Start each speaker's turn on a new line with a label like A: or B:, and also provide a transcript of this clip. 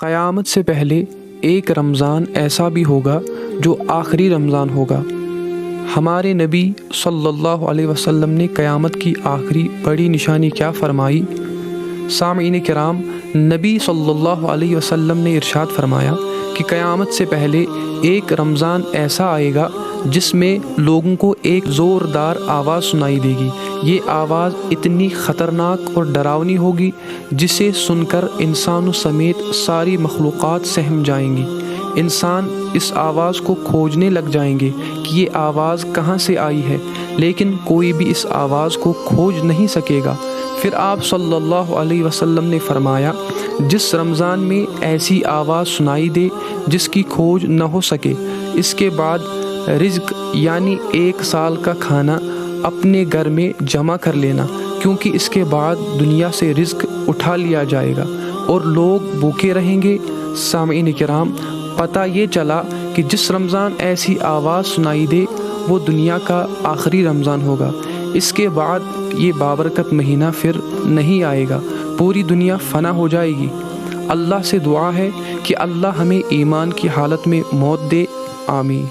A: قیامت سے پہلے ایک رمضان ایسا بھی ہوگا جو آخری رمضان ہوگا۔ ہمارے نبی صلی اللہ علیہ وسلم نے قیامت کی آخری بڑی نشانی کیا فرمائی؟ سامعین کرام، نبی صلی اللہ علیہ وسلم نے ارشاد فرمایا کہ قیامت سے پہلے ایک رمضان ایسا آئے گا جس میں لوگوں کو ایک زوردار آواز سنائی دے گی۔ یہ آواز اتنی خطرناک اور ڈراؤنی ہوگی جسے سن کر انسانوں سمیت ساری مخلوقات سہم جائیں گی۔ انسان اس آواز کو کھوجنے لگ جائیں گے کہ یہ آواز کہاں سے آئی ہے، لیکن کوئی بھی اس آواز کو کھوج نہیں سکے گا۔ پھر آپ صلی اللہ علیہ وسلم نے فرمایا، جس رمضان میں ایسی آواز سنائی دے جس کی کھوج نہ ہو سکے، اس کے بعد رزق یعنی 1 سال کا کھانا اپنے گھر میں جمع کر لینا، کیونکہ اس کے بعد دنیا سے رزق اٹھا لیا جائے گا اور لوگ بھوکے رہیں گے۔ سامعین کرام، پتہ یہ چلا کہ جس رمضان ایسی آواز سنائی دے وہ دنیا کا آخری رمضان ہوگا۔ اس کے بعد یہ بابرکت مہینہ پھر نہیں آئے گا، پوری دنیا فنا ہو جائے گی۔ اللہ سے دعا ہے کہ اللہ ہمیں ایمان کی حالت میں موت دے، آمین۔